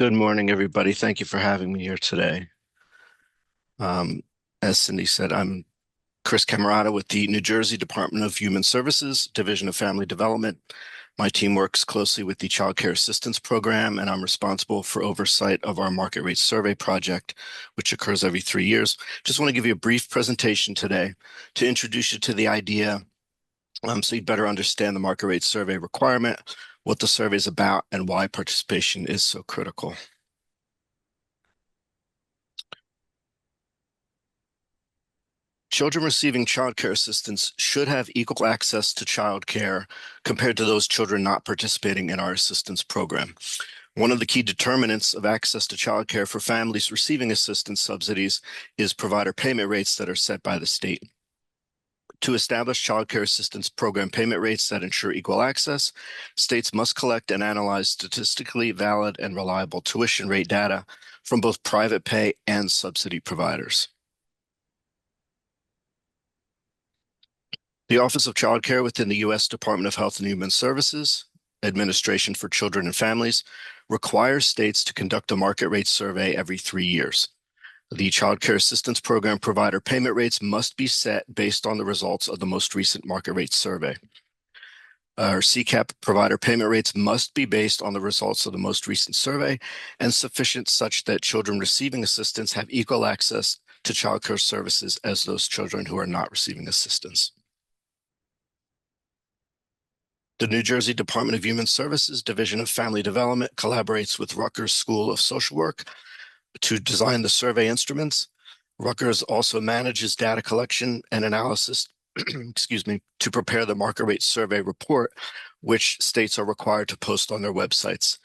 Good morning, everybody. Thank you for having me here today. Um, as Cindy said, I'm Chris Cammarata with the New Jersey Department of Human Services, Division of Family Development. My team works closely with the Child Care Assistance Program, and I'm responsible for oversight of our market rate survey project, which occurs every 3 years. Just want to give you a brief presentation today to introduce you to the idea, so you'd better understand the market rate survey requirement, what the survey is about, and why participation is so critical. Children receiving child care assistance should have equal access to child care compared to those children not participating in our assistance program. One of the key determinants of access to child care for families receiving assistance subsidies is provider payment rates that are set by the state. To establish child care assistance program payment rates that ensure equal access, states must collect and analyze statistically valid and reliable tuition rate data from both private pay and subsidy providers. The Office of Child Care within the U.S. Department of Health and Human Services, Administration for Children and Families, requires states to conduct a market rate survey every 3 years. The Child Care Assistance Program provider payment rates must be set based on the results of the most recent market rate survey. Our CCAP provider payment rates must be based on the results of the most recent survey and sufficient such that children receiving assistance have equal access to child care services as those children who are not receiving assistance. The New Jersey Department of Human Services Division of Family Development collaborates with Rutgers School of Social Work to design the survey instruments. Rutgers also manages data collection and analysis, excuse me, to prepare the market rate survey report, which states are required to post on their websites.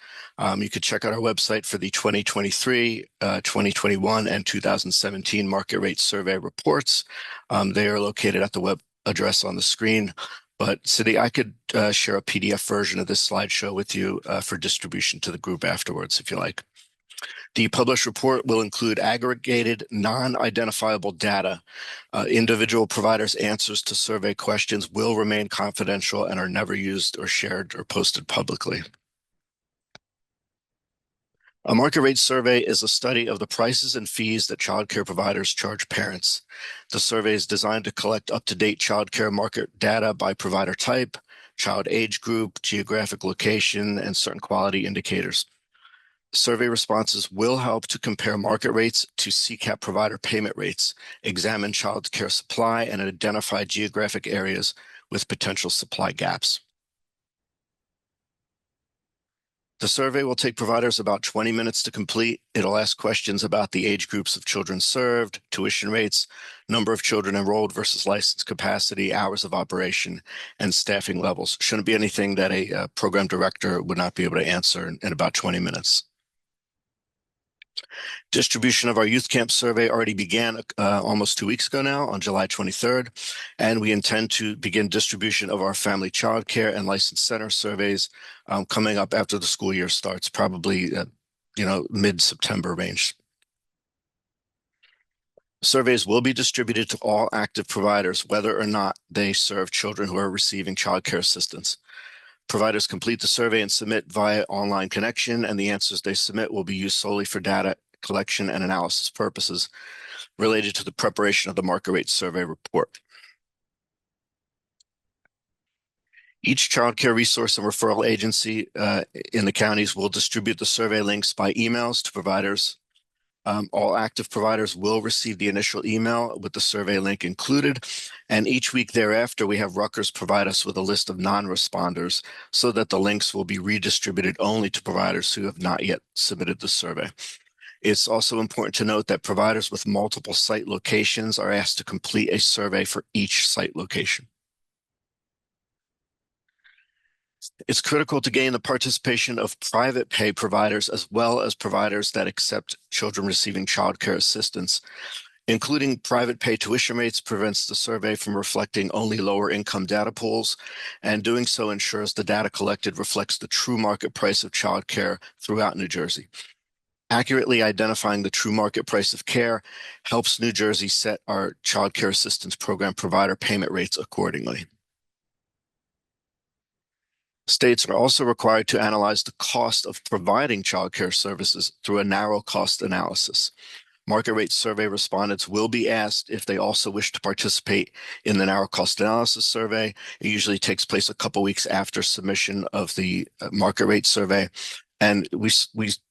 You could check out our website for the 2023, 2021, and 2017 market rate survey reports. They are located at the web address on the screen. But Cindy, I could share a PDF version of this slideshow with you for distribution to the group afterwards, if you like. The published report will include aggregated, non-identifiable data. Individual providers' answers to survey questions will remain confidential and are never used or shared or posted publicly. A market rate survey is a study of the prices and fees that child care providers charge parents. The survey is designed to collect up-to-date child care market data by provider type, child age group, geographic location, and certain quality indicators. Survey responses will help to compare market rates to CCAP provider payment rates, examine child care supply, and identify geographic areas with potential supply gaps. The survey will take providers about 20 minutes to complete. It'll ask questions about the age groups of children served, tuition rates, number of children enrolled versus license capacity, hours of operation, and staffing levels. Shouldn't be anything that a program director would not be able to answer in about 20 minutes. Distribution of our youth camp survey already began almost 2 weeks ago now on July 23rd, and we intend to begin distribution of our family child care and licensed center surveys coming up after the school year starts, probably mid-September range. Surveys will be distributed to all active providers, whether or not they serve children who are receiving child care assistance. Providers complete the survey and submit via online connection, and the answers they submit will be used solely for data collection and analysis purposes related to the preparation of the market rate survey report. Each child care resource and referral agency in the counties will distribute the survey links by emails to providers. All active providers will receive the initial email with the survey link included, and each week thereafter, we have Rutgers provide us with a list of non-responders so that the links will be redistributed only to providers who have not yet submitted the survey. It's also important to note that providers with multiple site locations are asked to complete a survey for each site location. It's critical to gain the participation of private pay providers as well as providers that accept children receiving child care assistance. Including private pay tuition rates prevents the survey from reflecting only lower income data pools, and doing so ensures the data collected reflects the true market price of child care throughout New Jersey. Accurately identifying the true market price of care helps New Jersey set our child care assistance program provider payment rates accordingly. States are also required to analyze the cost of providing childcare services through a narrow cost analysis. Market rate survey respondents will be asked if they also wish to participate in the narrow cost analysis survey. It usually takes place a couple weeks after submission of the market rate survey. And we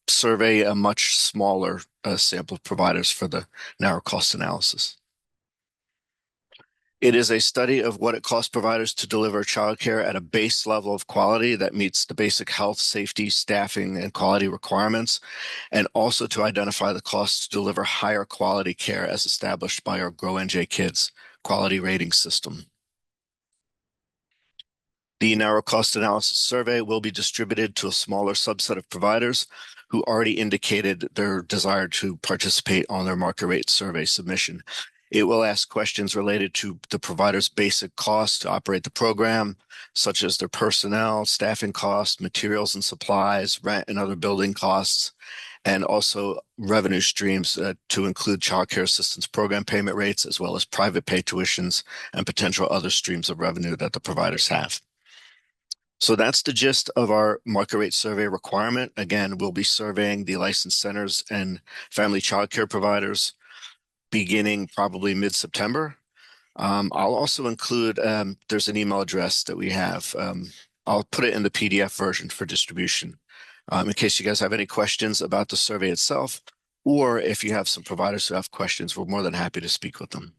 survey a much smaller sample of providers for the narrow cost analysis. It is a study of what it costs providers to deliver childcare at a base level of quality that meets the basic health, safety, staffing, and quality requirements, and also to identify the costs to deliver higher quality care as established by our Grow NJ Kids quality rating system. The narrow cost analysis survey will be distributed to a smaller subset of providers who already indicated their desire to participate on their market rate survey submission. It will ask questions related to the provider's basic costs to operate the program, such as their personnel, staffing costs, materials and supplies, rent and other building costs, and also revenue streams to include child care assistance program payment rates, as well as private pay tuitions and potential other streams of revenue that the providers have. So that's the gist of our market rate survey requirement. Again, we'll be surveying the licensed centers and family child care providers beginning probably mid-September. I'll also include, there's an email address that we have. I'll put it in the PDF version for distribution in case you guys have any questions about the survey itself, or if you have some providers who have questions, we're more than happy to speak with them.